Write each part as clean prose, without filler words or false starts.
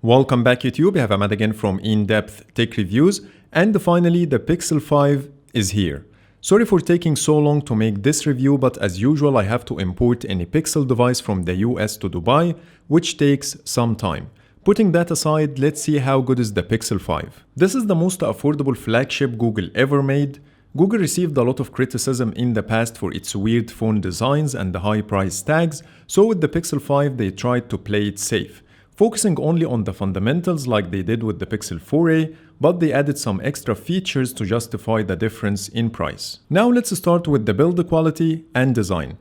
Welcome back YouTube, I have Ahmad again from In-Depth Tech Reviews, and finally the Pixel 5 is here. Sorry for taking so long to make this review, but as usual I have to import any Pixel device from the US to Dubai, which takes some time. Putting that aside, let's see how good is the Pixel 5. This is the most affordable flagship Google ever made. Google received a lot of criticism in the past for its weird phone designs and the high price tags, so with the Pixel 5 they tried to play it safe, focusing only on the fundamentals like they did with the Pixel 4a, but they added some extra features to justify the difference in price. Now let's start with the build quality and design.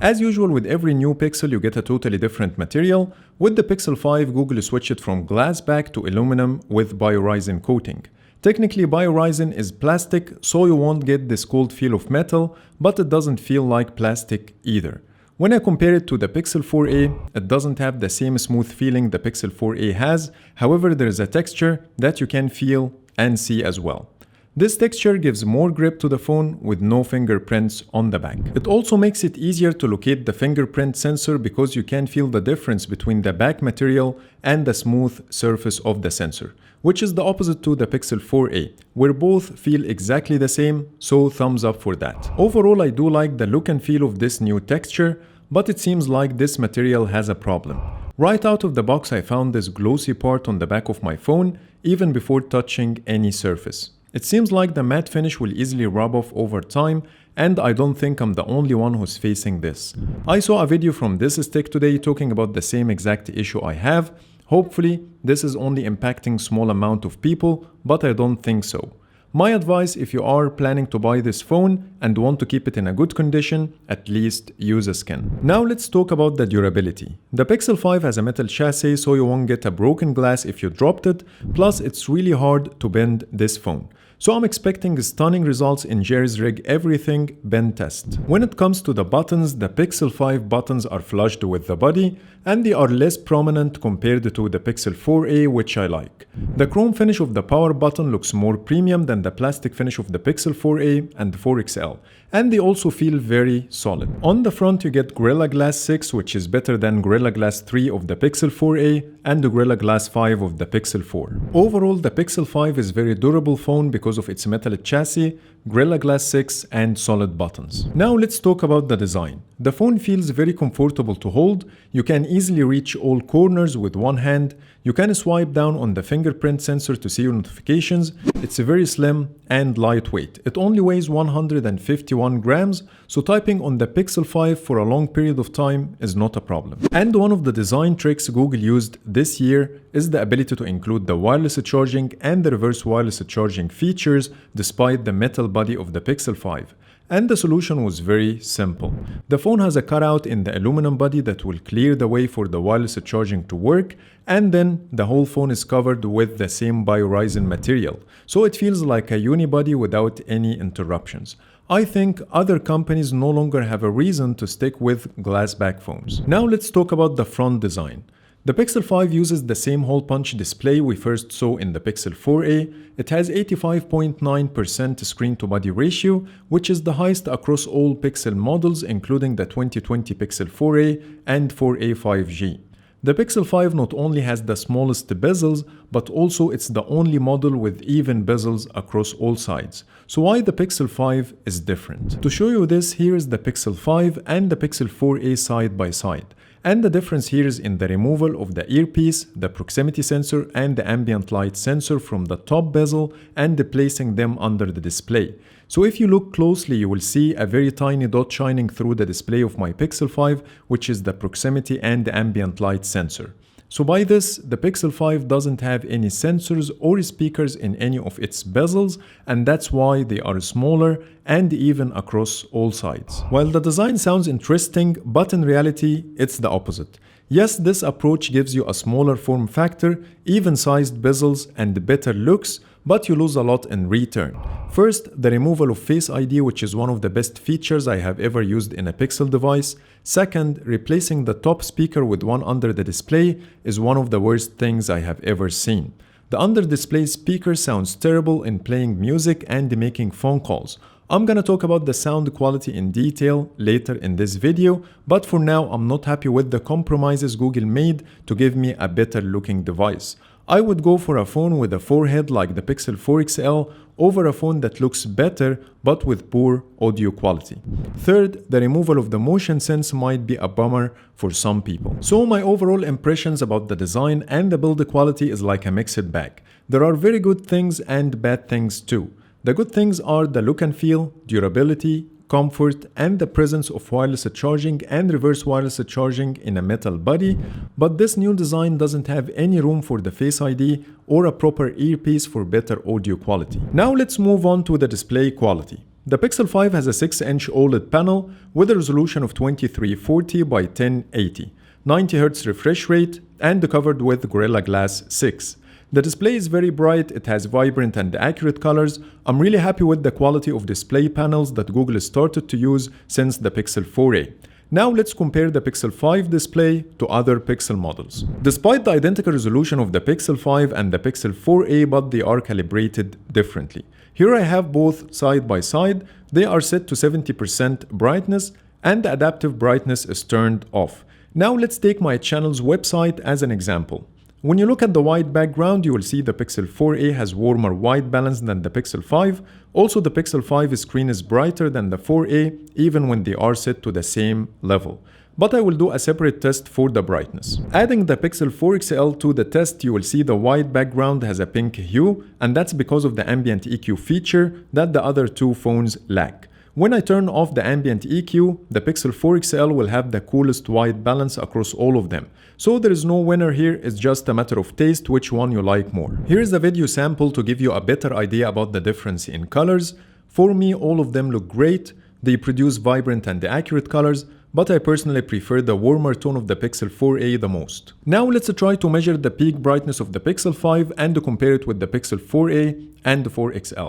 As usual with every new Pixel, you get a totally different material. With the Pixel 5, Google switched from glass back to aluminum with BioResin coating. Technically, BioResin is plastic, so you won't get this cold feel of metal, but it doesn't feel like plastic either. When I compare it to the Pixel 4a, it doesn't have the same smooth feeling the Pixel 4a has. However, there is a texture that you can feel and see as well. This texture gives more grip to the phone with no fingerprints on the back. It also makes it easier to locate the fingerprint sensor because you can feel the difference between the back material and the smooth surface of the sensor, which is the opposite to the Pixel 4a, where both feel exactly the same, so thumbs up for that. Overall, I do like the look and feel of this new texture, but it seems like this material has a problem. Right out of the box, I found this glossy part on the back of my phone, even before touching any surface. It seems like the matte finish will easily rub off over time, and I don't think I'm the only one who's facing this. I saw a video from this stick today talking about the same exact issue I have. Hopefully, this is only impacting small amount of people, but I don't think so. My advice, if you are planning to buy this phone and want to keep it in a good condition, at least use a skin. Now let's talk about the durability. The Pixel 5 has a metal chassis, so you won't get a broken glass if you dropped it, plus it's really hard to bend this phone. So I'm expecting stunning results in Jerry's Rig Everything bend test. When it comes to the buttons, the Pixel 5 buttons are flushed with the body, and they are less prominent compared to the Pixel 4a, which I like. The chrome finish of the power button looks more premium than the plastic finish of the Pixel 4a and 4XL, and they also feel very solid. On the front you get Gorilla Glass 6, which is better than Gorilla Glass 3 of the Pixel 4a and the Gorilla Glass 5 of the Pixel 4. Overall, the Pixel 5 is a very durable phone because of its metal chassis, Gorilla Glass 6 and solid buttons. Now let's talk about the design. The phone feels very comfortable to hold. You can easily reach all corners with one hand. You can swipe down on the fingerprint sensor to see your notifications. It's very slim and lightweight. It only weighs 151 grams, so typing on the Pixel 5 for a long period of time is not a problem. And one of the design tricks Google used this year is the ability to include the wireless charging and the reverse wireless charging features despite the metal body of the Pixel 5. And the solution was very simple. The phone has a cutout in the aluminum body that will clear the way for the wireless charging to work, and then the whole phone is covered with the same BioResin material, so it feels like a unibody without any interruptions. I think other companies no longer have a reason to stick with glass back phones. Now let's talk about the front design. The Pixel 5 uses the same hole punch display we first saw in the Pixel 4a. It has 85.9% screen-to-body ratio, which is the highest across all Pixel models, including the 2020 Pixel 4a and 4a 5G. The Pixel 5 not only has the smallest bezels, but also it's the only model with even bezels across all sides. So why the Pixel 5 is different? To show you this, here is the Pixel 5 and the Pixel 4a side by side. And the difference here is in the removal of the earpiece, the proximity sensor and the ambient light sensor from the top bezel and placing them under the display. So if you look closely, you will see a very tiny dot shining through the display of my Pixel 5, which is the proximity and the ambient light sensor. So by this, the Pixel 5 doesn't have any sensors or speakers in any of its bezels, and that's why they are smaller and even across all sides. While the design sounds interesting, but in reality, it's the opposite. Yes, this approach gives you a smaller form factor, even-sized bezels, and better looks, but you lose a lot in return. First, the removal of Face ID, which is one of the best features I have ever used in a Pixel device. Second, replacing the top speaker with one under the display is one of the worst things I have ever seen. The under-display speaker sounds terrible in playing music and making phone calls. I'm gonna talk about the sound quality in detail later in this video, but for now I'm not happy with the compromises Google made to give me a better looking device. I would go for a phone with a forehead like the Pixel 4 XL over a phone that looks better but with poor audio quality. Third, the removal of the motion sense might be a bummer for some people. So my overall impressions about the design and the build quality is like a mixed bag. There are very good things and bad things too. The good things are the look and feel, durability, comfort, and the presence of wireless charging and reverse wireless charging in a metal body, but this new design doesn't have any room for the Face ID or a proper earpiece for better audio quality. Now let's move on to the display quality. The Pixel 5 has a 6-inch OLED panel with a resolution of 2340 by 1080, 90Hz refresh rate, and covered with Gorilla Glass 6. The display is very bright, it has vibrant and accurate colors. I'm really happy with the quality of display panels that Google started to use since the Pixel 4a. Now let's compare the Pixel 5 display to other Pixel models. Despite the identical resolution of the Pixel 5 and the Pixel 4a, but they are calibrated differently. Here I have both side by side. They are set to 70% brightness and the adaptive brightness is turned off. Now let's take my channel's website as an example. When you look at the white background, you will see the Pixel 4a has warmer white balance than the Pixel 5. Also, the Pixel 5 screen is brighter than the 4a, even when they are set to the same level. But I will do a separate test for the brightness. Adding the Pixel 4 XL to the test, you will see the white background has a pink hue, and that's because of the ambient EQ feature that the other two phones lack. When I turn off the ambient EQ, the Pixel 4 XL will have the coolest white balance across all of them. So there is no winner here, it's just a matter of taste which one you like more. Here is a video sample to give you a better idea about the difference in colors. For me, all of them look great. They produce vibrant and accurate colors, but I personally prefer the warmer tone of the Pixel 4a the most. Now let's try to measure the peak brightness of the Pixel 5 and to compare it with the Pixel 4a and the 4 XL.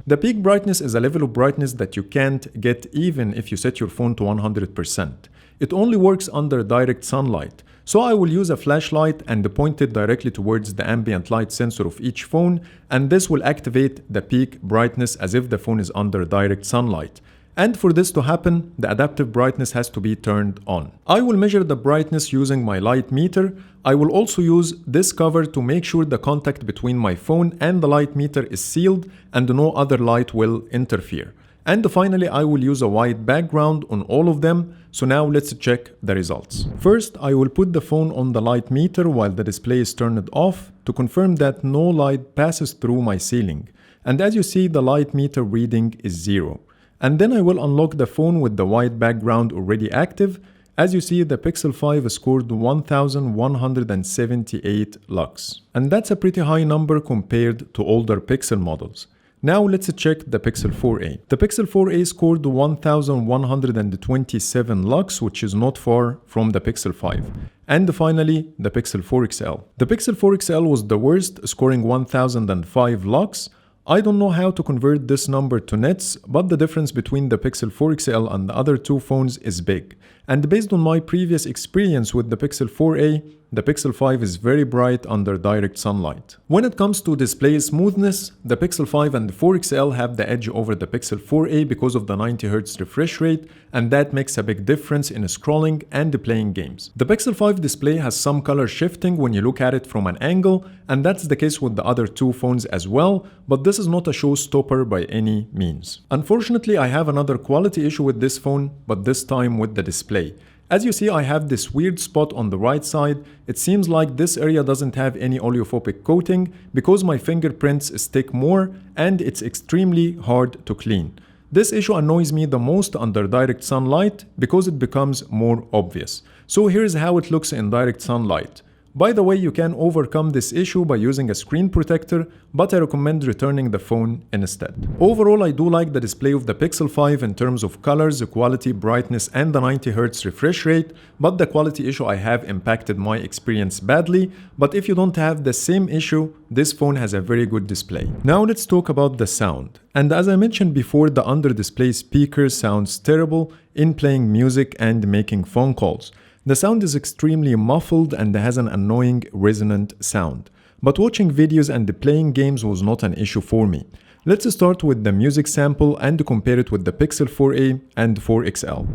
The peak brightness is a level of brightness that you can't get even if you set your phone to 100%. It only works under direct sunlight. So I will use a flashlight and point it directly towards the ambient light sensor of each phone, and this will activate the peak brightness as if the phone is under direct sunlight. And for this to happen, the adaptive brightness has to be turned on. I will measure the brightness using my light meter. I will also use this cover to make sure the contact between my phone and the light meter is sealed and no other light will interfere. And finally, I will use a white background on all of them. So now let's check the results. First, I will put the phone on the light meter while the display is turned off to confirm that no light passes through my ceiling. And as you see, the light meter reading is 0. And then I will unlock the phone with the white background already active. As you see, the Pixel 5 scored 1178 lux. And that's a pretty high number compared to older Pixel models. Now let's check the Pixel 4a. The Pixel 4a scored 1127 lux, which is not far from the Pixel 5. And finally, the Pixel 4 XL. The Pixel 4 XL was the worst, scoring 1005 lux. I don't know how to convert this number to nits, but the difference between the Pixel 4 XL and the other two phones is big. And based on my previous experience with the Pixel 4a, the Pixel 5 is very bright under direct sunlight. When it comes to display smoothness, the Pixel 5 and the 4 XL have the edge over the Pixel 4a because of the 90Hz refresh rate, and that makes a big difference in scrolling and playing games. The Pixel 5 display has some color shifting when you look at it from an angle, and that's the case with the other two phones as well, but this is not a showstopper by any means. Unfortunately, I have another quality issue with this phone, but this time with the display. As you see, I have this weird spot on the right side. It seems like this area doesn't have any oleophobic coating because my fingerprints stick more and it's extremely hard to clean. This issue annoys me the most under direct sunlight because it becomes more obvious. So here's how it looks in direct sunlight. By the way, you can overcome this issue by using a screen protector, but I recommend returning the phone instead. Overall, I do like the display of the Pixel 5 in terms of colors, quality, brightness, and the 90Hz refresh rate, but the quality issue I have impacted my experience badly. But if you don't have the same issue, this phone has a very good display. Now let's talk about the sound. And as I mentioned before, the under-display speaker sounds terrible in playing music and making phone calls. The sound is extremely muffled and has an annoying resonant sound. But watching videos and playing games was not an issue for me. Let's start with the music sample and compare it with the Pixel 4a and 4XL.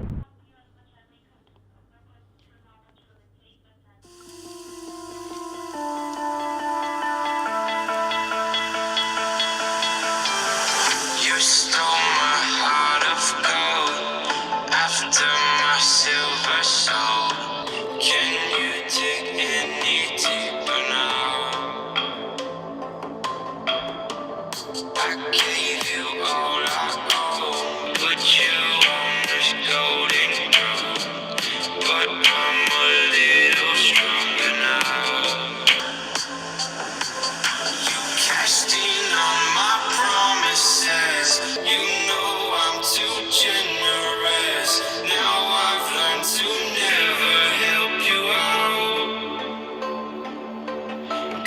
You stole my heart of gold after my silver soul. Can you dig any deeper now? I gave you all I own, put you on this golden throne, but I'm a little stronger now. You cashed in on my promises. You know I'm too generous. Now I've learned to never help you out,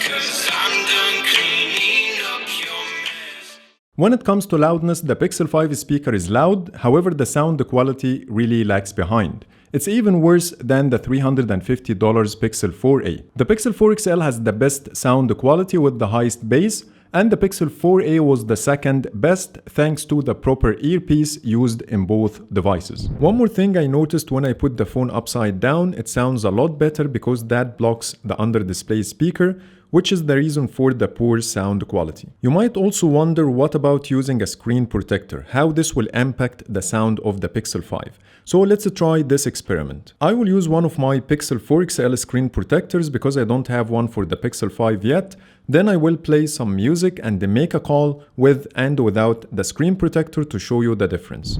'cause I'm done cleaning up your mess. When it comes to loudness, the Pixel 5 speaker is loud, however the sound quality really lags behind. It's even worse than the $350 Pixel 4a. The Pixel 4 XL has the best sound quality with the highest bass, and the Pixel 4a was the second best thanks to the proper earpiece used in both devices. One more thing I noticed when I put the phone upside down, it sounds a lot better because that blocks the under display speaker, which is the reason for the poor sound quality. You might also wonder what about using a screen protector, how this will impact the sound of the Pixel 5. So let's try this experiment. I will use one of my Pixel 4 XL screen protectors because I don't have one for the Pixel 5 yet. Then I will play some music and make a call with and without the screen protector to show you the difference.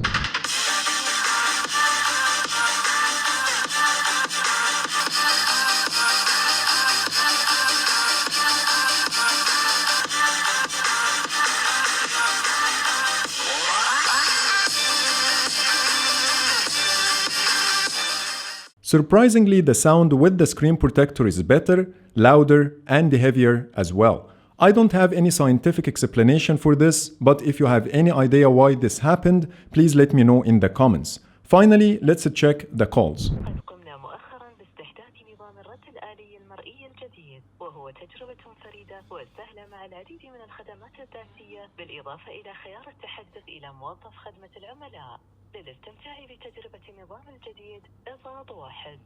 Surprisingly, the sound with the screen protector is better, louder, and heavier as well. I don't have any scientific explanation for this, but if you have any idea why this happened, please let me know in the comments. Finally, let's check the calls. قمنا مؤخرا باستحداث نظام الرد الآلي المرئي الجديد، وهو تجربة فريدة وسهلة مع العديد من الخدمات الذاتية، بالإضافة إلى خيار التحدث إلى موظف خدمة العملاء. للاستمتاع بتجربة النظام الجديد اضغط 1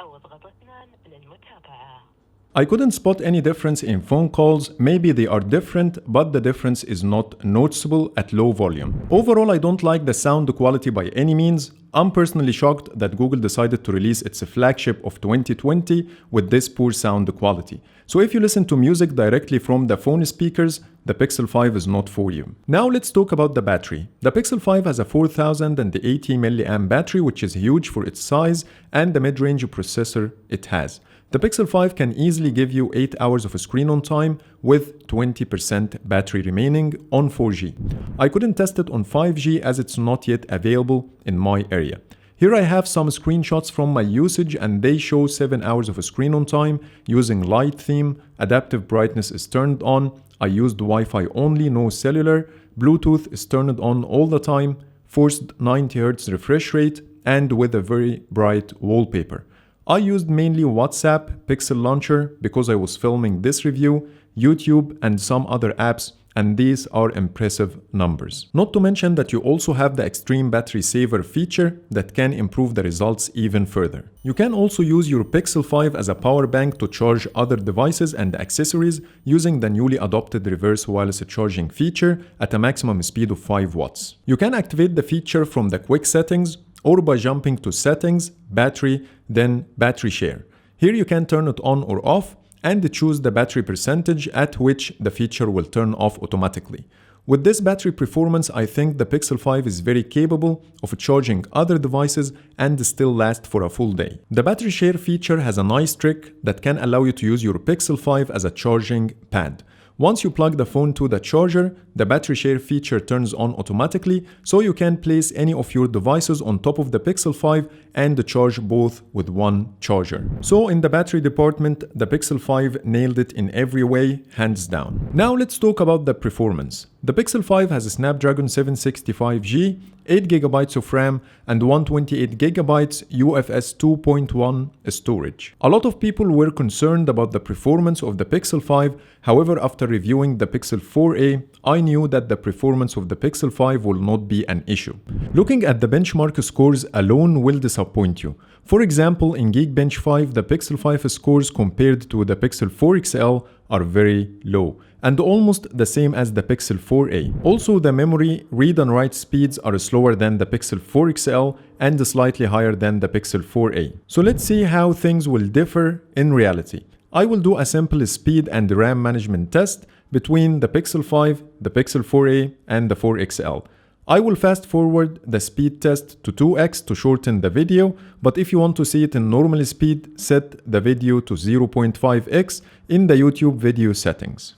أو اضغط 2 للمتابعة. I couldn't spot any difference in phone calls. Maybe they are different, but the difference is not noticeable at low volume. Overall, I don't like the sound quality by any means. I'm personally shocked that Google decided to release its flagship of 2020 with this poor sound quality. So if you listen to music directly from the phone speakers, the Pixel 5 is not for you. Now let's talk about the battery. The Pixel 5 has a 4080 mAh battery, which is huge for its size and the mid-range processor it has. The Pixel 5 can easily give you 8 hours of screen on time with 20% battery remaining on 4G. I couldn't test it on 5G as it's not yet available in my area. Here I have some screenshots from my usage and they show 7 hours of screen on time using light theme, adaptive brightness is turned on, I used Wi-Fi only, no cellular, Bluetooth is turned on all the time, forced 90Hz refresh rate, and with a very bright wallpaper. I used mainly WhatsApp, Pixel Launcher because I was filming this review, YouTube and some other apps, and these are impressive numbers. Not to mention that you also have the extreme battery saver feature that can improve the results even further. You can also use your Pixel 5 as a power bank to charge other devices and accessories using the newly adopted reverse wireless charging feature at a maximum speed of 5 watts. You can activate the feature from the quick settings or by jumping to settings, battery, then battery share. Here you can turn it on or off and choose the battery percentage at which the feature will turn off automatically. With this battery performance, I think the Pixel 5 is very capable of charging other devices and still last for a full day. The battery share feature has a nice trick that can allow you to use your Pixel 5 as a charging pad. Once you plug the phone to the charger, the battery share feature turns on automatically, so you can place any of your devices on top of the Pixel 5 and charge both with one charger. So in the battery department, the Pixel 5 nailed it in every way, hands down. Now let's talk about the performance. The Pixel 5 has a Snapdragon 765G, 8GB of RAM, and 128GB UFS 2.1 storage. A lot of people were concerned about the performance of the Pixel 5, however after reviewing the Pixel 4a, I knew that the performance of the Pixel 5 will not be an issue. Looking at the benchmark scores alone will disappoint you. For example, in Geekbench 5, the Pixel 5 scores compared to the Pixel 4 XL are very low, and almost the same as the Pixel 4a. Also, the memory read and write speeds are slower than the Pixel 4 XL and slightly higher than the Pixel 4a. So let's see how things will differ in reality. I will do a simple speed and RAM management test between the Pixel 5, the Pixel 4a, and the 4 XL. I will fast forward the speed test to 2x to shorten the video, but if you want to see it in normal speed, set the video to 0.5x in the YouTube video settings.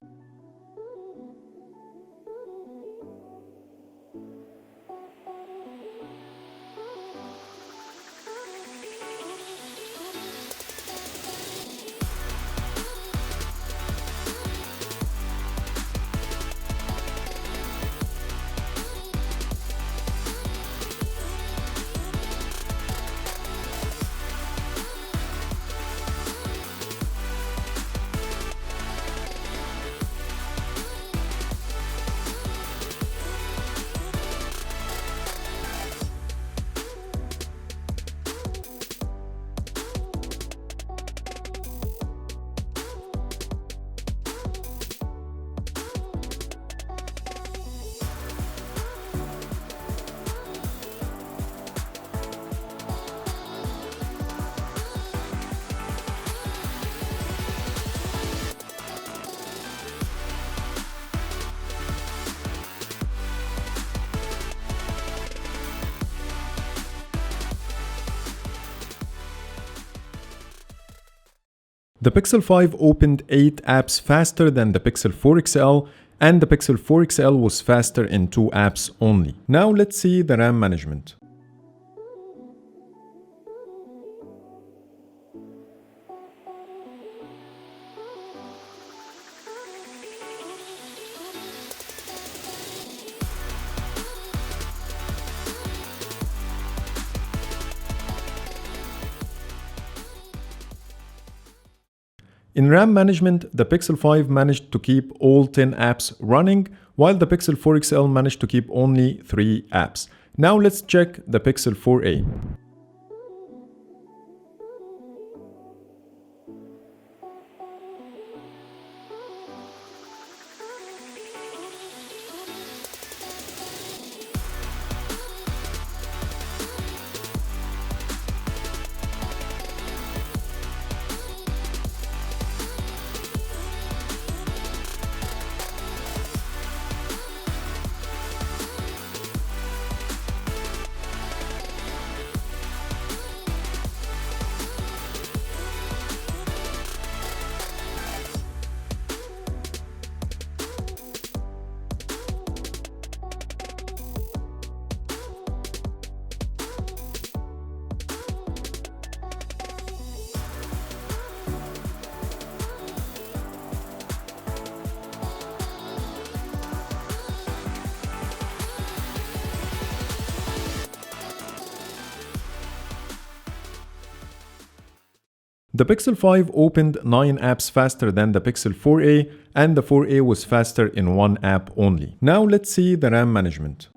The Pixel 5 opened 8 apps faster than the Pixel 4 XL, and the Pixel 4 XL was faster in 2 apps only. Now let's see the RAM management. In RAM management, the Pixel 5 managed to keep all 10 apps running, while the Pixel 4 XL managed to keep only 3 apps. Now let's check the Pixel 4a. The Pixel 5 opened 9 apps faster than the Pixel 4a, and the 4a was faster in 1 app only. Now let's see the RAM management.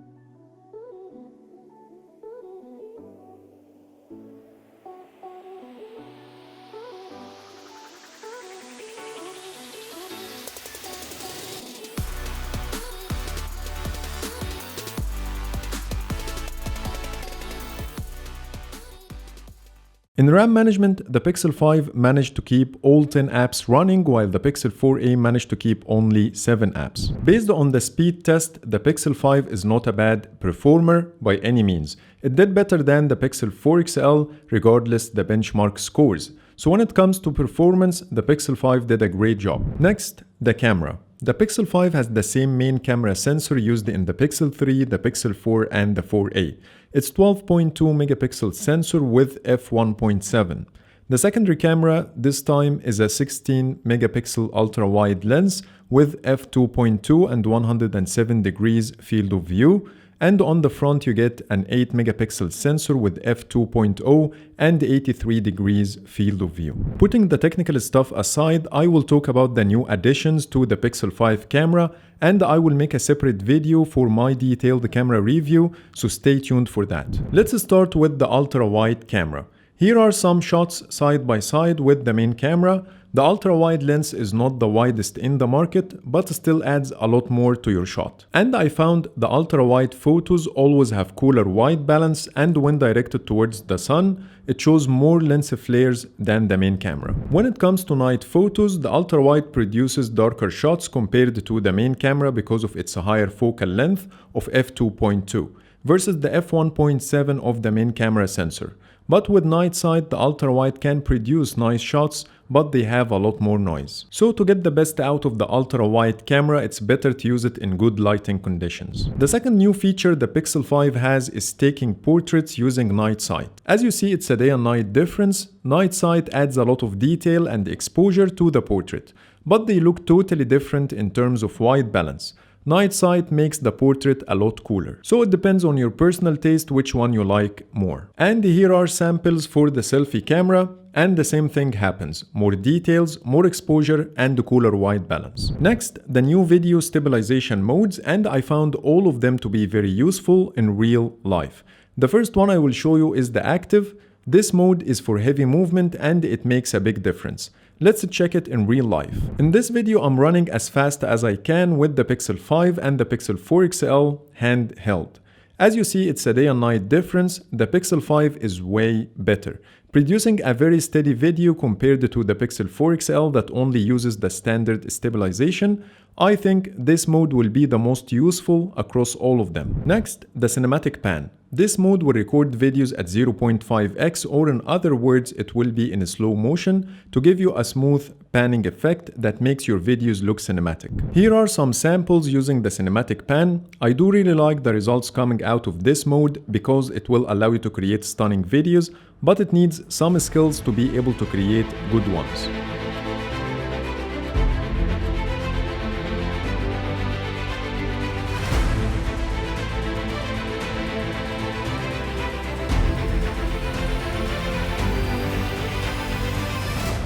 In RAM management, the Pixel 5 managed to keep all 10 apps running, while the Pixel 4a managed to keep only 7 apps. Based on the speed test, the Pixel 5 is not a bad performer by any means. It did better than the Pixel 4 XL regardless the benchmark scores. So when it comes to performance, the Pixel 5 did a great job. Next, the camera. The Pixel 5 has the same main camera sensor used in the Pixel 3, the Pixel 4 and the 4a. It's 12.2 megapixel sensor with f1.7. The secondary camera this time is a 16 megapixel ultra-wide lens with f2.2 and 107 degrees field of view. and on the front you get an 8 megapixel sensor with f2.0 and 83 degrees field of view. Putting the technical stuff aside, I will talk about the new additions to the Pixel 5 camera, and I will make a separate video for my detailed camera review, so stay tuned for that. Let's start with the ultra-wide camera. Here are some shots side by side with the main camera. The ultra-wide lens is not the widest in the market, but still adds a lot more to your shot. And I found the ultra-wide photos always have cooler white balance, and when directed towards the sun, it shows more lens flares than the main camera. When it comes to night photos, the ultra-wide produces darker shots compared to the main camera because of its higher focal length of f2.2 versus the f1.7 of the main camera sensor. But with night sight, the ultra-wide can produce nice shots, but they have a lot more noise. So to get the best out of the ultra-wide camera, it's better to use it in good lighting conditions. The second new feature the Pixel 5 has is taking portraits using night sight. As you see, it's a day and night difference. Night sight adds a lot of detail and exposure to the portrait, but they look totally different in terms of white balance. Night sight makes the portrait a lot cooler. So it depends on your personal taste which one you like more. And here are samples for the selfie camera, and the same thing happens. More details, more exposure, and a cooler white balance. Next, the new video stabilization modes, and I found all of them to be very useful in real life. The first one I will show you is the active. This mode is for heavy movement and it makes a big difference. Let's check it in real life. In this video, I'm running as fast as I can with the Pixel 5 and the Pixel 4 XL handheld. As you see, it's a day and night difference. The Pixel 5 is way better, producing a very steady video compared to the Pixel 4 XL that only uses the standard stabilization. I think this mode will be the most useful across all of them. Next, the cinematic pan. This mode will record videos at 0.5x, or in other words, it will be in slow motion to give you a smooth panning effect that makes your videos look cinematic. Here are some samples using the cinematic pan. I do really like the results coming out of this mode because it will allow you to create stunning videos, but it needs some skills to be able to create good ones.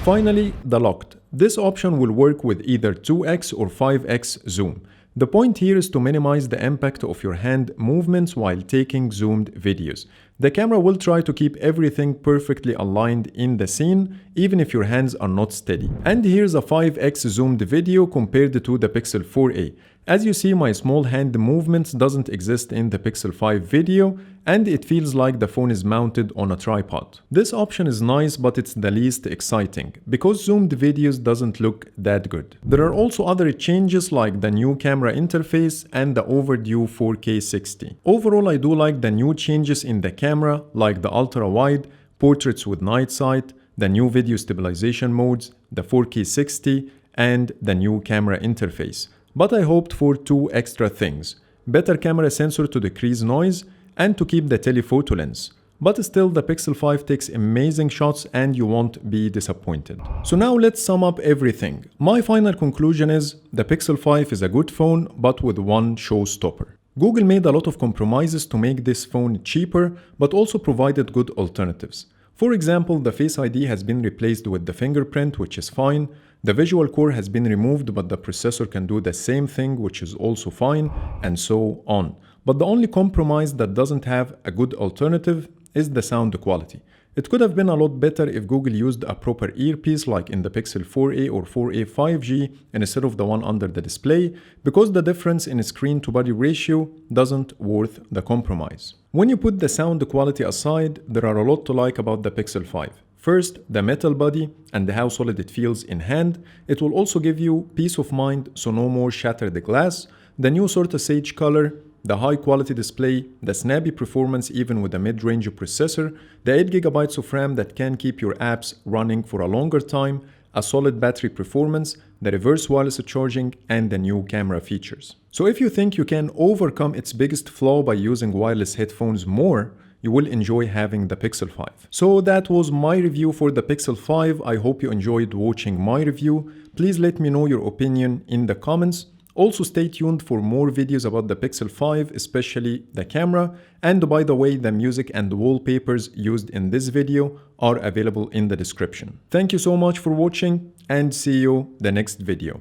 Finally, the locked. This option will work with either 2x or 5x zoom. The point here is to minimize the impact of your hand movements while taking zoomed videos. The camera will try to keep everything perfectly aligned in the scene, even if your hands are not steady. And here's a 5x zoomed video compared to the Pixel 4a. As you see, my small hand movements doesn't exist in the Pixel 5 video, and it feels like the phone is mounted on a tripod. This option is nice, but it's the least exciting, because zoomed videos doesn't look that good. There are also other changes like the new camera interface and the overdue 4K 60. Overall, I do like the new changes in the camera, like the ultra-wide, portraits with night sight, the new video stabilization modes, the 4K 60, and the new camera interface. But I hoped for two extra things: better camera sensor to decrease noise and to keep the telephoto lens. But still, the Pixel 5 takes amazing shots and you won't be disappointed. So now let's sum up everything. My final conclusion is the Pixel 5 is a good phone, but with one showstopper. Google made a lot of compromises to make this phone cheaper, but also provided good alternatives. For example, the Face ID has been replaced with the fingerprint, which is fine. The visual core has been removed, but the processor can do the same thing, which is also fine, and so on. But the only compromise that doesn't have a good alternative is the sound quality. It could have been a lot better if Google used a proper earpiece like in the Pixel 4a or 4a 5G instead of the one under the display, because the difference in screen to body ratio doesn't worth the compromise. When you put the sound quality aside, there are a lot to like about the Pixel 5. First, the metal body and how solid it feels in hand. It will also give you peace of mind, so no more shattered glass. The new sort of sage color, the high quality display, the snappy performance even with a mid-range processor, the 8GB of RAM that can keep your apps running for a longer time, a solid battery performance, the reverse wireless charging, and the new camera features. So if you think you can overcome its biggest flaw by using wireless headphones more, you will enjoy having the Pixel 5. So that was my review for the Pixel 5. I hope you enjoyed watching my review. Please let me know your opinion in the comments. Also stay tuned for more videos about the Pixel 5, especially the camera. And by the way, the music and wallpapers used in this video are available in the description. Thank you so much for watching and see you the next video.